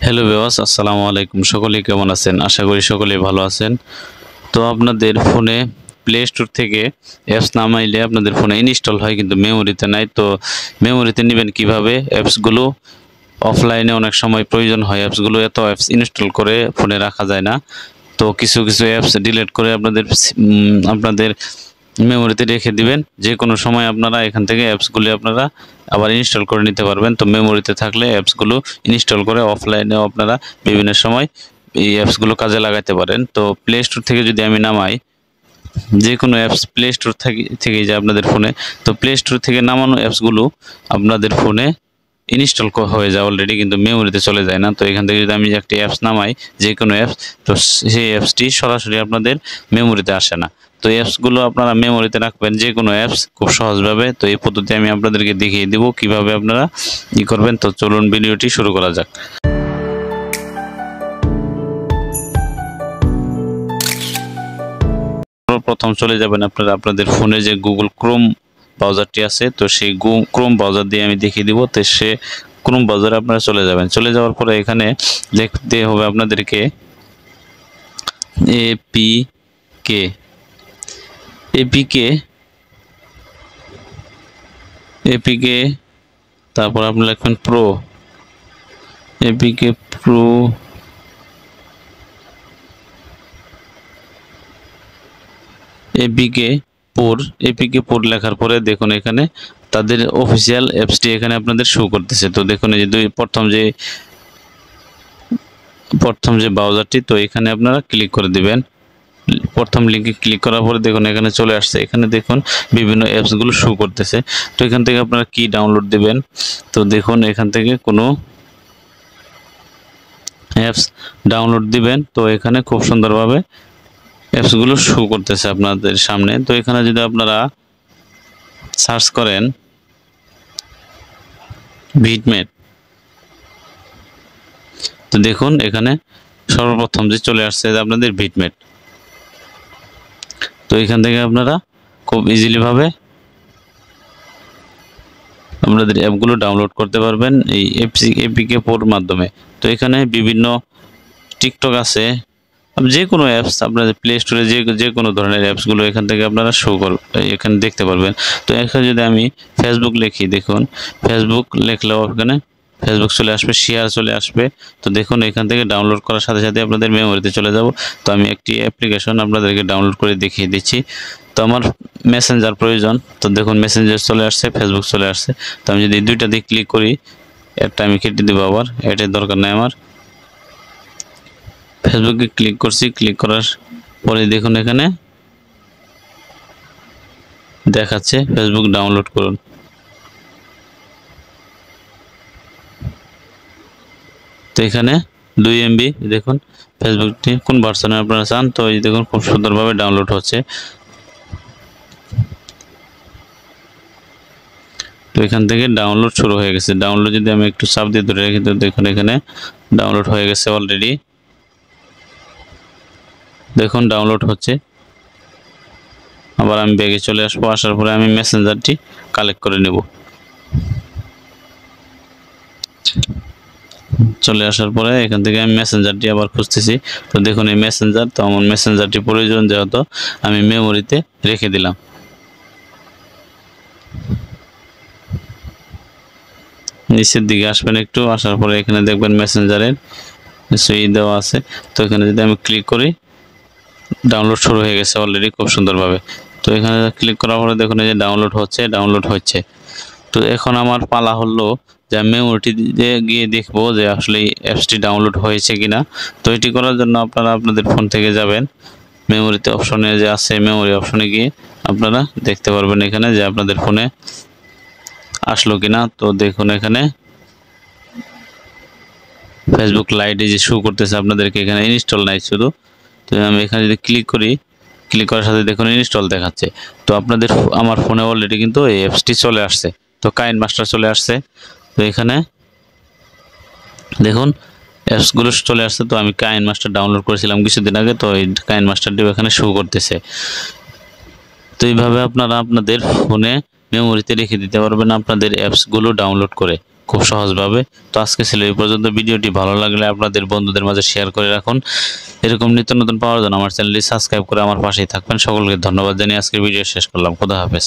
Hello viewers, আসসালামু আলাইকুম। সকলেই কেমন আছেন? আশা করি সকলেই ভালো আছেন। তো আপনাদের ফোনে প্লে স্টোর থেকে অ্যাপস নামাইলে আপনাদের ফোনে ইনস্টল হয়, কিন্তু মেমোরিতে নাই। তো মেমোরিতে নেবেন কিভাবে? অ্যাপসগুলো অফলাইনে অনেক সময় প্রয়োজন হয়। এত অ্যাপস ইনস্টল করে ফোনে রাখা যায় না। তো কিছু অ্যাপস ডিলিট করে আপনাদের মেমোরিতে রেখে দিবেন। যে কোনো সময় আপনারা এখান থেকে অ্যাপসগুলি আপনারা আবার ইনস্টল করে নিতে পারবেন। তো মেমোরিতে থাকলে অ্যাপসগুলো ইনস্টল করে অফলাইনেও আপনারা বিভিন্ন সময় এই অ্যাপসগুলো কাজে লাগাতে পারেন। তো প্লে স্টোর থেকে যদি আমি নামাই, যে কোনো অ্যাপস প্লে স্টোর থেকে যে আপনাদের ফোনে, তো প্লে স্টোর থেকে নামানো অ্যাপসগুলো আপনাদের ফোনে ইনস্টল হয়ে যায় অলরেডি, কিন্তু মেমোরিতে চলে যায় না। তো এখান থেকে যদি আমি একটি অ্যাপস নামাই, যে কোনো অ্যাপস, তো সেই অ্যাপসটি সরাসরি আপনাদের মেমোরিতে আসে না। তো অ্যাপসগুলো আপনারা মেমোরিতে রাখবেন, যে কোনো অ্যাপস খুব সহজভাবে। তো এই পদ্ধতি আমি আপনাদেরকে দেখিয়ে দিব কিভাবে আপনারা করবেন। তো চলুন ভিডিওটি শুরু করা যাক। প্রথম চলে যাবেন আপনারা আপনাদের ফোনে যে গুগল ক্রোম ব্রাউজারটি আছে, তো সেই ক্রোম ব্রাউজার দিয়ে আমি দেখিয়ে দিব। তো সে ক্রোম ব্রাউজারে আপনারা চলে যাবেন। চলে যাওয়ার পরে এখানে দেখতে হবে আপনাদেরকে এপিকে, তারপর আপনি লিখবেন প্রো, এপিকে প্রো, এপিকে পোর লেখার পরে দেখুন এখানে তাদের অফিসিয়াল অ্যাপসটি এখানে আপনাদের শো করতেছে। তো দেখুন এই যে প্রথম যে ব্রাউজারটি, তো এখানে আপনারা ক্লিক করে দিবেন। প্রথম লিঙ্কে ক্লিক করার পরে দেখুন এখানে চলে আসছে। এখানে দেখুন বিভিন্ন অ্যাপসগুলো শো করতেছে। তো এখান থেকে আপনারা কি ডাউনলোড দিবেন। তো দেখুন এখান থেকে কোনো অ্যাপস ডাউনলোড দিবেন। তো এখানে খুব সুন্দরভাবে অ্যাপসগুলো শো করতেছে আপনাদের সামনে। তো এখানে যদি আপনারা সার্চ করেন ভিটমেট, তো দেখুন এখানে সর্বপ্রথম যে চলে আসছে আপনাদের ভিটমেট। তো এখান থেকে আপনারা খুব ইজিলি ভাবে আপনাদের অ্যাপগুলো ডাউনলোড করতে পারবেন এই এপিকে পোর মাধ্যমে। তো এখানে বিভিন্ন টিকটক আছে, যে কোনো অ্যাপস আপনাদের প্লে স্টোরে যে কোনো ধরনের অ্যাপসগুলো এখান থেকে আপনারা এখানে দেখতে পারবেন। তো এখানে যদি আমি ফেসবুক লিখি, দেখুন ফেসবুক লিখলেও এখানে ফেসবুক চলে আসবে, শেয়ার চলে আসবে। তো দেখুন এখান থেকে ডাউনলোড করার সাথে সাথে আপনাদের মেমোরিতে চলে যাব। তো আমি একটি অ্যাপ্লিকেশন আপনাদেরকে ডাউনলোড করে দেখিয়ে দিচ্ছি। তো আমার মেসেঞ্জার প্রয়োজন। তো দেখুন মেসেঞ্জার চলে আসছে, ফেসবুক চলে আসছে। তো আমি যদি দুইটা দিয়ে ক্লিক করি, একটা আমি কেটে দেবো, আবার এটার দরকার নেই আমার। ফেসবুকে ক্লিক করছি, ক্লিক করার পরে দেখুন এখানে দেখাচ্ছে ফেসবুক ডাউনলোড করুন। তো এখানে 2 MB দেখুন ফেসবুকটি কোন ভার্সনে আপনারা চান। তো এই দেখুন খুব সুন্দরভাবে ডাউনলোড হচ্ছে। তো এখান থেকে ডাউনলোড শুরু হয়ে গেছে। ডাউনলোড যদি আমি একটু চাপ দিয়ে ধরে রাখি, তো দেখুন এখানে ডাউনলোড হয়ে গেছে অলরেডি। দেখুন ডাউনলোড হচ্ছে। আবার আমি ব্যাগে চলে আসবো, আসার পরে আমি মেসেঞ্জারটি কালেক্ট করে নেব। চলে আসার পরে এখান থেকে আমি মেসেঞ্জারটি আবার খুঁজতেছি। তো দেখুন এই মেসেঞ্জার, তো আমার মেসেঞ্জারটি প্রয়োজন, যেহেতু আমি মেমোরিতে রেখে দিলাম। নিচের দিকে আসবেন একটু, আসার পরে এখানে দেখবেন মেসেঞ্জারের সুইচ দেওয়া আছে। তো এখানে যদি আমি ক্লিক করি, ডাউনলোড শুরু হয়ে গেছে অলরেডি খুব সুন্দরভাবে। তো এখানে ক্লিক করার পরে দেখুন এই যে ডাউনলোড হচ্ছে। তো এখন আমার পালা হলো যে মেমোরিটিতে গিয়ে দেখবো যে আসলে এই অ্যাপসটি ডাউনলোড হয়েছে কিনা। তো এটি করার জন্য আপনারা আপনাদের ফোন থেকে যাবেন মেমোরিতে, অপশনে যে আছে মেমোরি অপশনে গিয়ে আপনারা দেখতে পারবেন এখানে যে আপনাদের ফোনে আসলো কিনা। তো দেখুন এখানে ফেসবুক লাইটে যে শো করতেছে আপনাদেরকে, এখানে ইনস্টল নাই শুধু। তো আমি এখানে যদি ক্লিক করি, ক্লিক করার সাথে দেখুন ইনস্টল দেখাচ্ছে। তো আমার ফোনে অলরেডি কিন্তু এই অ্যাপসটি চলে আসছে। তো কাইনমাস্টার চলে আসছে। তো এখানে দেখুন অ্যাপসগুলো চলে আসছে। তো আমি কাইনমাস্টার ডাউনলোড করেছিলাম কিছুদিন আগে, তো এই কাইনমাস্টারটিও এখানে শো করতেছে। তো এইভাবে আপনারা আপনাদের ফোনে মেমোরিতে রেখে দিতে পারবেন আপনাদের অ্যাপসগুলো ডাউনলোড করে। খুব সহজভাবে। তো আজকে ছিল এই পর্যন্ত। ভিডিওটি ভালো লাগলে আপনাদের বন্ধুদের মাঝে শেয়ার করে রাখুন। এরকম নিত্য নতুন পাওয়ার জন্য আমার চ্যানেলটি সাবস্ক্রাইব করে আমার পাশেই থাকবেন। সকলকে ধন্যবাদ জানিয়ে আজকের ভিডিও শেষ করলাম। খোদা হাফেজ।